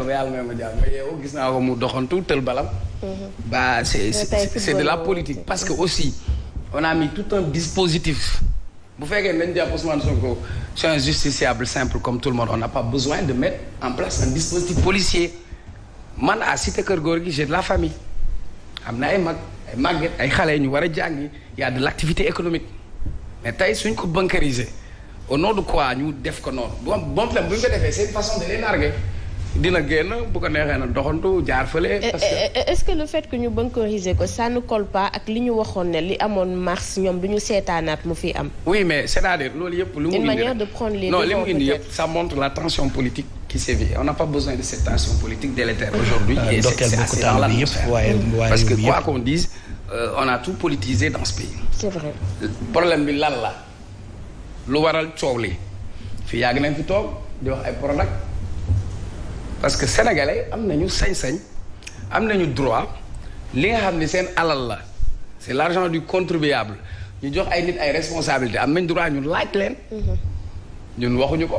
ba yàlla may ma jàmm ma yeewu gis naa ko mu doxantu tël balam. Bah c'est de la politique parce que aussi on a mis tout un dispositif. bu fekkee nañ jàpp Ousmane Sonko c'est un justiciable simple comme tout le monde on n'a pas besoin de mettre en place un dispositif policier man à Cité Keur Gorgui j'ai de la famille am na ay mag ay màgget ay xale ñu war a jàngi y a de l'activité économique mais tey suñ ko bunkériser au nom de quoi ñu def ko noonu bon tam bu ñu ko defee c'est une façon de les narguer dina génn bu ko neexee na doxantu jaar fële. parce que est-ce que le fait que ñu bunkériser ko ça ne colle pas ak li ñu waxoon ne li amoon mars ñoom du ñu seetaanaat mu fi am. oui mais c'est-à-dire loolu yëpp. lu mu indi une manière de prendre les non li mu indi yëpp ça montre la tension politique qui sévit on n'a pas besoin de cette tension politique délétère aujourd'hui et c'est assez dans l'atmosphère parce que quoi qu'on dise on a tout politisé dans ce pays. c'est vrai. problème bi lan la lu waral coow li fii yàgg nañ fi toog di wax ay Prodac parce que sénégalais am nañu sañ-sañ am nañu droit li nga xam ne seen alal la c'est l'argent du contribuable ñu jox ay nit ay responsabilités am nañ droit ñu laaj leen. ñun waxuñu ko.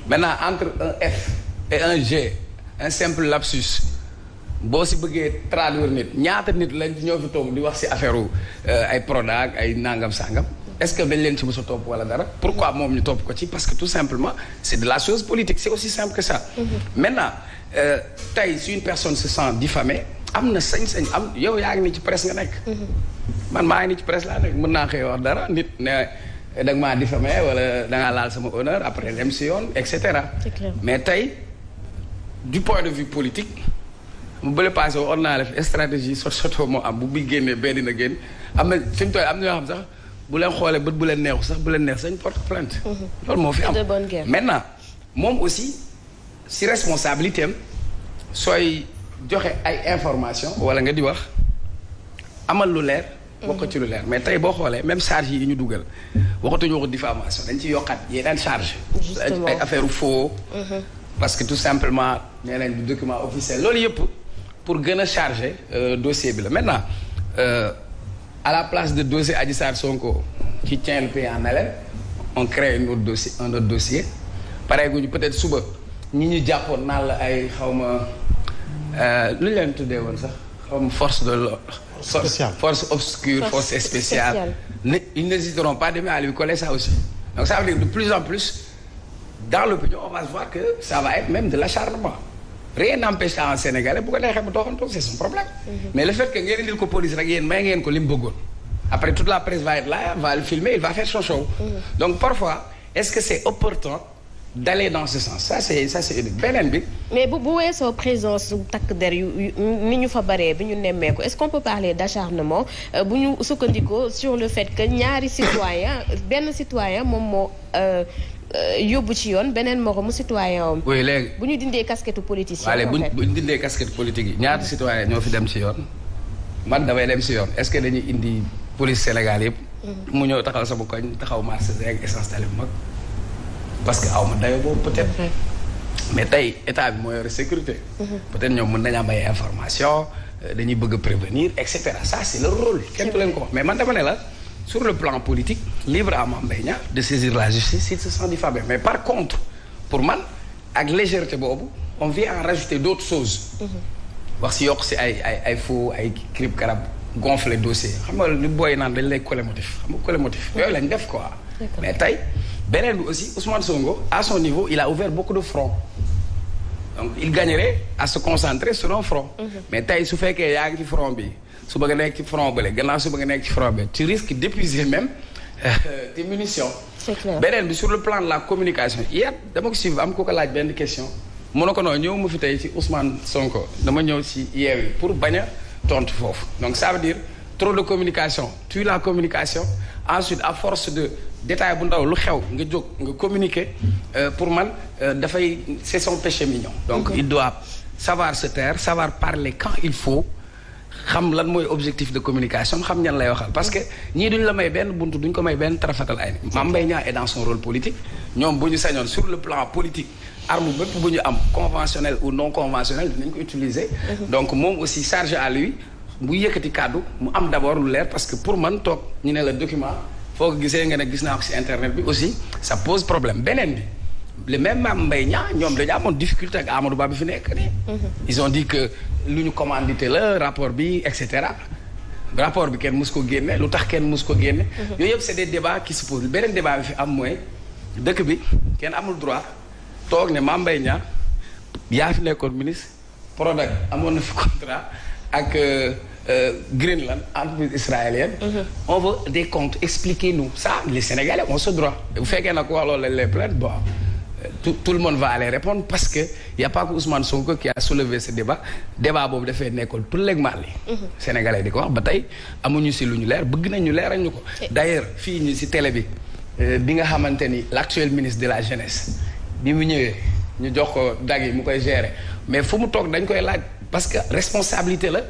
maintenant entre un F et un G un simple lapsus boo si bëggee traduire nit ñaata nit lañ ñoo fi toog di wax si affaire ay Prodac ay nangam sangam. est-ce que dañ leen ci mos a topp wala dara pourquoi moom ñu topp ko ci parce que tout simplement c'est de la chose politique c'est aussi simple que ça. Maintenant tey si une personne se sent diffamée am na sañ-sañ am yow yaa ngi ni ci presse nga nekk. man maa ngi ni ci presse laa nekk mën naa xëy wax dara nit ne da nga maa diffamé wala da ngaa laal sama honneur après dem si yoon et cetera. mais tey du point de vue politique mu bële passé woon naa la fi stratégie soto moo am bu bi génnee bee dina génn am na fi mu toll am na ñoo xam sax. bu leen xoolee bët bu leen neexu sax bu leen neex sañ porte plainte. loolu moo fi am maintenant moom aussi si responsabilité am sooy joxe ay information wala nga di wax amal lu leer. bokk ci lu leer mais tey boo xoolee même charge yi ñu dugal waxatuñu waxu diffamation dañ ci yokkaat yeneen charge ay affaire faux. parce que tout simplement nee nañ du document officiel loolu yëpp pour gën a charger dossier bi la maintenant. À la place de dossier Adji Sarr Sonko qui tient le pays en haleine on crée un autre dossier pareeguñu peut-être suba ñi ñu jàppoon naan la ay xawma lu ñu leen tuddee woon sax xawma force de l'ordre force obscure force spéciale ils n'hésiteront pas demain à lui coller ça aussi donc ça veut dire de plus en plus dans l'opinion on va voir que ça va être même de l'acharnement rien n'empêche un Sénégalais bu ko neexee mu doxantu c'est son problème. mais le fait que ngeen indil ko police rek yéen may ngeen ko li mu bëggoon. après toute la presse va être là va le filmer il va faire son show. donc parfois est-ce que c'est opportun d'aller dans ce sens ça c'est unique beneen bi. mais bu weesoo présence su takk der yu ni ñu fa baree bi ñu nemmeeku est-ce qu'on peut parler d'acharnement bu ñu sukkandikoo sur le fait que ñaari citoyen benn citoyen moom moo. yóbbu ci yoon beneen moromu citoyen am. oui léegi bu ñu dindee casquette politicien. waaye bu ñu dindee casquette politique yi ñaata citoyen ñoo fi dem ci yoon. man damay dem ci yoon est-ce que dañuy indi police Sénégal yëpp. mu ñëw taxaw sama koñ taxaw marché rek essence tali bu mag. parce que aw ma dayoo boobu peut-être. mais tey état bi moo yore sécurité. peut-être ñoom mën nañu am ay information dañuy bëgg a prévenir et cetera ça c'est leur rôle. kenn du leen ko wax mais man dama ne la. sur le plan politique libre à Mame Mbaye Niang de saisir la justice s'il se sent diffamé mais par contre pour man ak légèreté boobu on vient en rajouter d'autres choses. wax si yokk si ay faux ay crib karab gonfler dossier xam nga li booy naan dañ lay coller motif xam nga coller motif. yooyu lañ def quoi. mais tey beneen bi aussi Ousmane Sonko à son niveau il a ouvert beaucoup de fronts donc il gagnerait à se concentrer sur un front. mais tey su fekkee yaa ngi ci front bi. su bëgg a nekk ci front bële gannaaw su bëgg a nekk ci front bi tu risques d'épuiser même tes munitions. c'est clair beneen bi sur le plan de la communication hier dama ko suivre am ko laaj benn question mu ne ko noonu ñëw ma fi tey ci Ousmane Sonko dama ñëw ci Yewwi pour bañ a tontu foofu donc ça veut dire trop de communication tue la communication ensuite à force de détail bu ndaw lu xew nga jóg nga communiquer pour man dafay c'est son péché mignon. donc il doit savoir se taire savoir parler quand il faut. xam lan mooy objectif de communication xam ñan lay waxal parce que ñii duñ la may benn buntu duñ ko may benn tarafatal ay Mame Mbaye Niang est dans son rôle politique ñoom bu ñu sañoon sur le plan politique arme bépp bu ñu am conventionnel ou non conventionnel dinañ ko utiliser. donc moom aussi chargé à lui bu yëkkati kàddu mu am d'abord lu leer parce que pour man toog ñu ne la document foo ko gisee nga ne gis naa ko ci internet bi aussi ça pose problème beneen bi le même Mame Mbaye Niang ñoom dañu amoon difficulté ak Amadou Ba bi fi nekk nii. ils ont dit que lu ñu commandité la rapport bi et cetera. rapport bi kenn mus ko génne lu tax kenn mus ko génne. yooyu yëpp c'est des débats qui se posent beneen débat bi fi am mooy dëkk bi kenn amul droit toog ne Mame Mbaye Niang yaa fi nekkoon ministre Prodac amoon na fi contrat ak Greenland entreprise israélienne. On veut des comptes, expliquez-nous ça. Les Sénégalais ont ce droit. Bu fekkee nag wax loolu les plaintes bon tout le monde va aller répondre parce que y a pas que Ousmane Sonko qui a soulevé ce débat boobu dafay nekkoon tout léegi mal li Sénégalais di ko wax ba tey amuñu si lu ñu leer bëgg nañ ñu leeral ñu ko. D'ailleurs fii ñu si télé bi bi nga xamante ni l'actuel ministre de la jeunesse bi mu ñëwee ñu jox ko dag yi mu koy gérer mais fu mu toog dañ koy laaj parce que responsabilité la.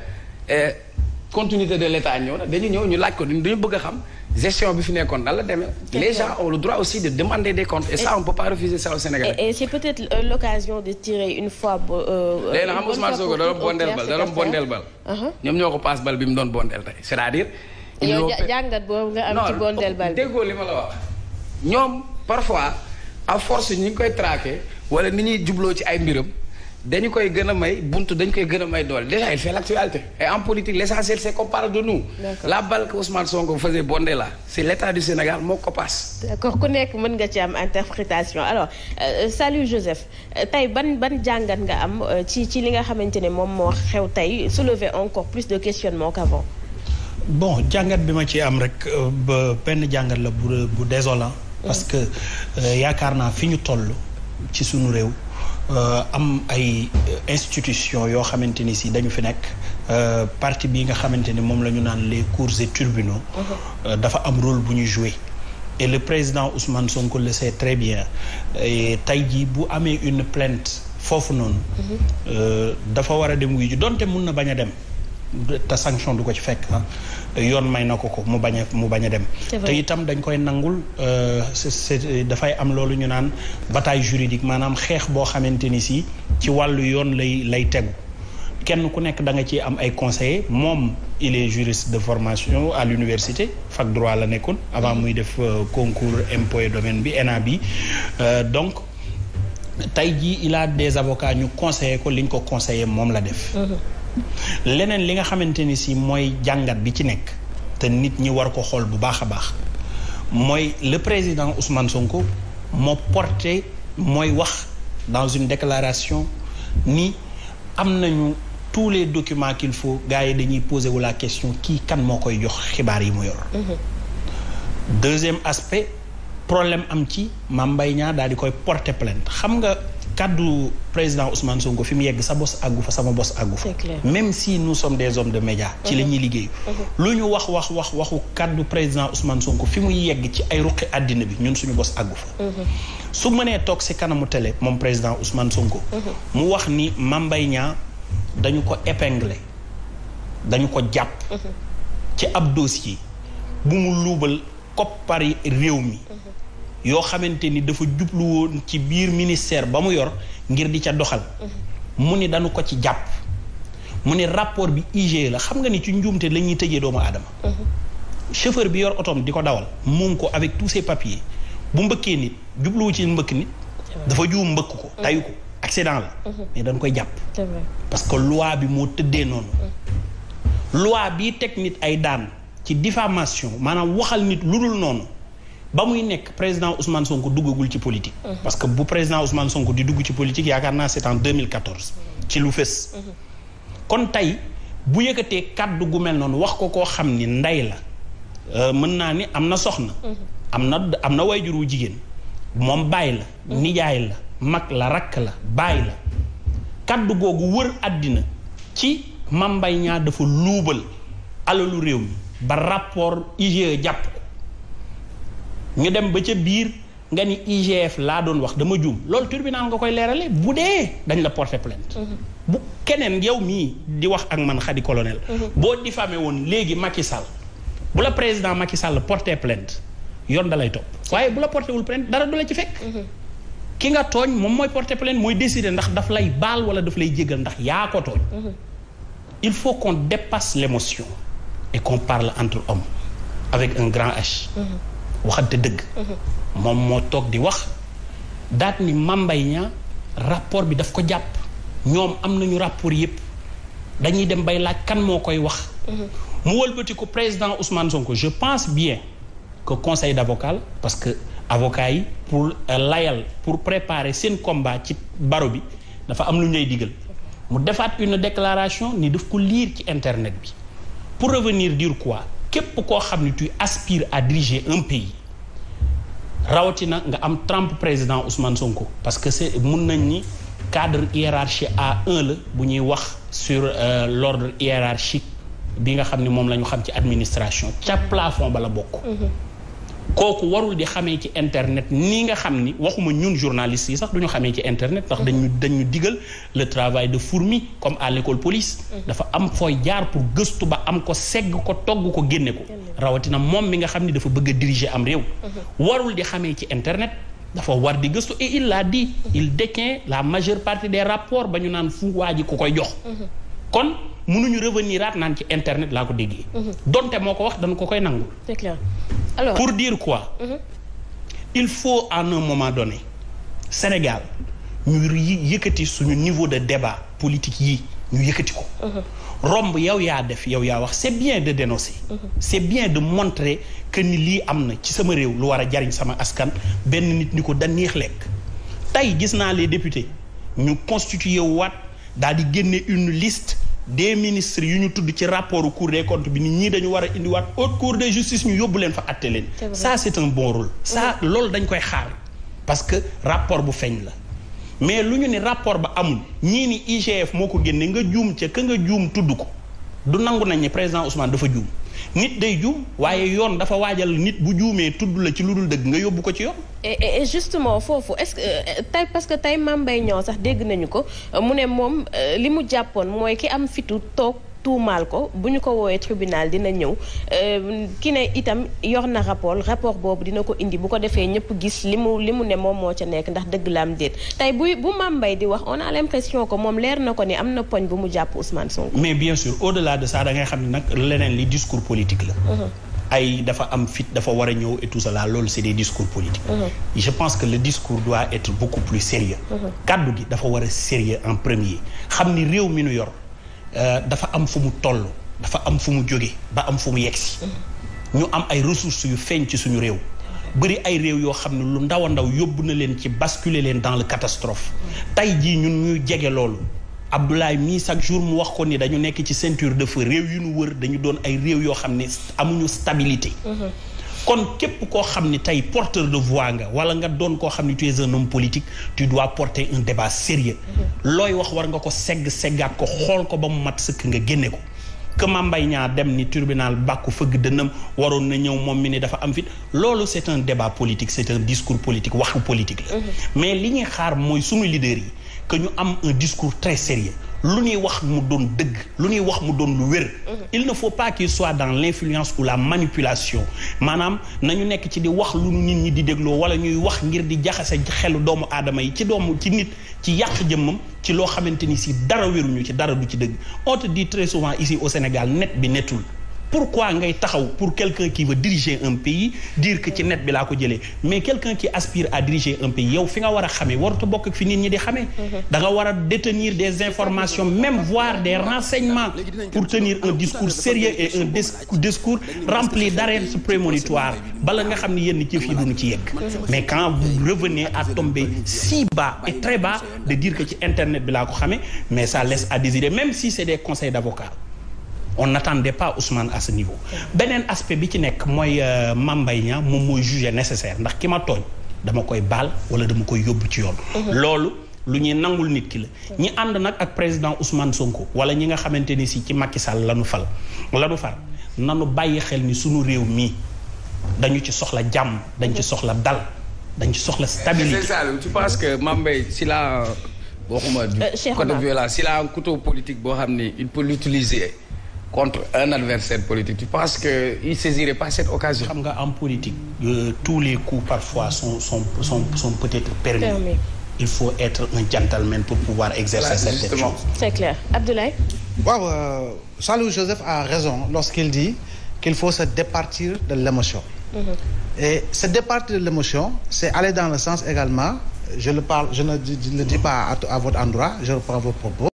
Continuité de l'État ñëw na dañu ñëw ñu laaj ko dañu bëgg a xam gestion bi fi nekkoon nan la demee. Les gens ont le droit aussi de demander des comptes et ça on peut pas refuser ça au Sénégal. Et c'est peut-être l'occasion de tirer une fois. léegi nag xam Ousmane Sonko da doon bondeel bal ñoom ñoo ko paas bal bi mu doon bondeel tey c'est-à-dire. yow jàngat boobu nga am ci bondeel bal bi. déggoo li ma la wax ñoom parfois à force ñi ngi koy traquer wala ni ñuy jubloo ci ay mbiram. dañu koy gën a may buntu dañu koy gën a may doole déjà il fait l'actualité et en politique l'essentiel c'est qu'on parle de nous. La balle que Ousmane Sonko faisait bonder là c'est l'État du Sénégal moo ko passe. D'accord ku nekk mën nga ci am interprétation alors salut Joseph tey ban jàngat nga am ci li nga xamante ne moom moo xew tey soulever encore plus de questionnements qu'avant. Bon jàngat bi ma ci am rek ba benn jàngat la bu désolant. parce que yaakaar naa fi ñu toll ci sunu réew. am ay institutions yoo xamante ni si dañu fi nekk parti bi nga xamante ni moom la ñu naan les cours et tribunaux dafa am rôle bu ñuy jouer et le président Ousmane Sonko le sait très bien tey jii bu amee une plainte foofu noonu dafa war a dem wuyu ji donte mun na bañ a dem te sanction du ko ci fekk yoon may na ko mu bañ a dem te itam dañ koy nangul dafay am loolu ñu naan bataille juridique maanaam xeex boo xamante ni si ci wàllu yoon lay tegu kenn ku nekk da nga ci am ay conseillers moom il est juriste de formation à l'université fac droit la nekkoon avant muy def concours impôts et domaines bi ENA bi donc tey jii il a des avocats ñu conseiller ko li ñu ko conseiller moom la def leneen li nga xamante ni si mooy jàngat bi ci nekk te nit ñi war ko xool bu baax a baax mooy le président Ousmane Sonko moo porté mooy wax dans une déclaration ni am nañu tous les documents qu'il faut gars yi dañuy poser wu la question kii kan moo koy jox xibaar yi mu yor. Deuxième aspect problème am ci Mame Mbaye Niang daal di koy porter plainte xam nga. kaddu président Ousmane Sonko fi mu yegg sa bos àggu fa sama bos àggu fa même si nous sommes des hommes de médias ci la ñuy liggéey lu ñu waxu kaddu président Ousmane Sonko fi muy yegg ci ay ruqi àddina bi ñun suñu bos àggu fa su mënee toog si kanamu télé moom président Ousmane Sonko mu wax ni Mame Mbaye Niang dañu ko épingler dañu ko jàpp ci ab dossier bu mu luubal koppari réew mi yoo xamante ni dafa jublu woon ci biir ministère ba mu yor ngir di ca doxal mu ni dañu ko ci jàpp mu ni rapport bi IGE la xam nga ni ci njuumte la ñuy tëjee doomu aadama chauffeur bi yor otoom di ko dawal moom ko avec tous ses papiers bu mbëkkee nit jubluwu ci mbëkk nit dafa juum mbëkk ko tayu ko accident la mais dañ koy jàpp parce que loi bi moo tëddee noonu loi bi teg nit ay daan ci diffamation maanaam waxal nit lu dul noonu ba muy nekk président Ousmane Sonko duggagul ci politique. parce que bu président Ousmane Sonko di dugg ci politique yaakaar naa c'est en 2014. ci lu fës. kon tey bu yëkkatee kàddu gu mel noonu wax ko koo xam ni ndey la mën naa ni am na soxna. am na wayjur wu jigéen moom baay la. nijaay la mag la rakk la baay la kàddu googu wër àddina ci Mame Mbaye Niang dafa luubal alalu réew mi ba rapport IGE jàpp. ñu dem ba ca biir nga ni IGF laa doon wax dama juum loolu tribunal nga koy leerale bu dee dañ la porter plainte bu keneen yow mii di wax ak man Khady Colonel boo diffamé woon léegi Macky Sall bu la président Macky Sall porter plainte yoon da lay topp waaye bu la porté wul plainte dara du la ci fekk ki nga tooñ moom mooy porter plainte mooy décider ndax daf lay baal wala daf lay jégal ndax yaa ko tooñ il faut qu'on dépasse l'émotion et qu'on parle entre hommes avec un grand H waxante dëgg moom moo toog di wax daat ni Mame Mbaye Niang rapport bi daf ko jàpp ñoom am nañu rapport yépp dañuy dem bay laaj kan moo koy wax mu wëlbati ko président Ousmane Sonko je pense bien que conseil d'avocat parce que avocat yi pour layal pour préparer seen combat ci baro bi dafa am lu ñuy digal mu defaat une déclaration ni daf ko lire ci internet bi pour revenir dire quoi képp koo xam ni tu aspires à diriger un pays rawatina nga am trempe président Ousmane Sonko parce que c'est mun nañ ni cadre hiérarchie A1 la bu ñuy wax sur l'ordre hiérarchique bi nga xam ni moom la ñu xam ci administration ca plafond ba la bokk kooku warul di xamee ci internet nii nga xam ni waxuma ñun journalistes yi sax duñu xamee ci internet ndax dañu digal le travail de fourmi comme à l'école police dafa am fooy jaar pour gëstu ba am ko segg ko togg ko génne ko rawatina moom mi nga xam ni dafa bëgg a diriger am réew warul di xamee ci internet dafa war di gëstu et il l'a dit il détient la majeure partie des rapports ba ñu naan fu waa ji ku koy jox kon mënuñu revenir aat naan ci internet laa ko déggee donte moo ko wax dañu ko koy nangul c'est clair. Alors, pour dire quoi il faut à un moment donné Sénégal ñu yëkkati suñu niveau de débat politique yi ñu yëkkati ko romb yow yaa def yow yaa wax c'est bien de dénoncer c'est bien de montrer que ni lii am na ci sama réew lu war a jariñ sama askan benn nit ni ko da neex lekk tey gis naa les députés ñu constitué waat daal di génne une liste des ministres yu ñu tudd ci rapport Cour des comptes bi ni ñii dañu war a indiwaat haute cour de justice ñu yóbbu leen fa atte leen ça c'est un bon rôle ça loolu dañ koy xaar parce que rapport bu feeñ la mais lu ñu ni rapport ba amul ñii ni IGF moo ko génne nga juum ca ka nga juum tudd ko du nangu nañ ne président Ousmane dafa juum nit day juum waaye yoon dafa waajal nit bu juumee tudd la ci lu dul dëgg nga yóbbu ko ci yoon. et justement foofu est-ce que tey parce que tey Mame Mbaye Niang sax dégg nañu ko mu ne moom li mu jàppoon mooy ki am fitu toog tuumaal ko bu ñu ko woowee tribunal dina ñëw ki ne itam yor na rapport boobu dina ko indi bu ko defee ñëpp gis li mu ne moom moo ca nekk ndax dëgg la am déet tey bu Mame Mbaye di wax on a l'impression que moom leer na ko ni am na poñ bu mu jàpp Ousmane Sonko. mais bien sûr au-delà de ça da ngay xam ne nag leneen li discours politique la. ay dafa am fit dafa war a ñëw et tout cela loolu c'est des discours politiques. Je pense que le discours doit être beaucoup plus sérieux. kaddu gi dafa war a sérieux en premier xam ni réew mi nu yor. dafa am fu mu toll dafa am fu mu jóge ba am fu mu yegsi ñu am ay ressources yu feeñ ci suñu réew bëri ay réew yoo xam ne lu ndaw a ndaw yóbbu na leen ci basculer leen dans le catastrophe tey jii ñun ñuy jege loolu Abdoulaye mii chaque jour mu wax ko ni dañu nekk ci ceinture de feu réew yu ñu wër dañu doon ay réew yoo xam ne amuñu stabilité kon képp koo xam ni tey porteur de voix nga wala nga doon koo xam ni tu es un homme politique tu dois porter un débat sérieux looy wax war nga ko seggaat ko xool ko ba mu mat sëkk nga génne ko que Mame Mbaye Niang dem ni tribunal bàkku fëgg dënnam waroon na ñëw moom mi ni dafa am fit loolu c'est un débat politique c'est un discours politique waxu politique la mais li ñuy xaar mooy sunu leader yi que ñu am un discours très sérieux lu ñuy wax mu doon dëgg lu ñuy wax mu doon lu wér il ne faut pas qu'il soit dans l'influence ou la manipulation maanaam nañu nekk ci di wax lu nit ñi di dégloo wala ñuy wax ngir di jaxase xelu doomu aadama yi ci nit ci yàq jëmmam ci loo xamante ni si dara wéruñu ci dara du ci dëgg on te dit très souvent ici au Sénégal net bi netul pourquoi ngay taxaw pour quelqu'un qui veut diriger un pays dire que ci net bi laa ko jëlee mais quelqu'un qui aspire à diriger un pays yow fi nga war a xamee warut a bokk ak fi nit ñi di xamee da nga war a détenir des informations même voire des renseignements pour tenir un discours sérieux et un discours rempli d'arrêts prémonitoires bala nga xam ni yenn jëf yi duñu ci yegg mais quand vous revenez à tomber si bas et très bas de dire que ci internet bi laa ko xamee mais ça laisse à désirer même si c'est des conseils d'avocats on n'attendait pas Ousmane à ce niveau beneen aspect bi ci nekk mooy Mame Mbaye Niang moom mooy jugé nécessaire ndax ki ma tooñ dama koy baal wala dama koy yóbbu ci yoon loolu lu ñuy nangul nit ki la ñi ànd nag ak président Ousmane Sonko wala ñi nga xamante ni si ci Macky Sall lanu far nanu bàyyi xel ni sunu réew mii dañu ci soxla jàmm dañ ci soxla dal dañ ci soxla stabilité. C'est ça, tu penses que Mame Mbaye si la waxuma du côté violence si la un couteau politique boo xam ni il peut l'utiliser contre un adversaire politique tu penses que il saisirait pas cette occasion? xam nga en politique tous les coups parfois sont peut-être permis. Il faut être un gentleman pour pouvoir exercer cette chose. C'est clair. Abdoulaye? Waaw, Salou Joseph a raison lorsqu'il dit qu'il faut se départir de l'émotion. Et se départir de l'émotion, c'est aller dans le sens également je ne le dis pas à votre endroit, je reprends vos propos.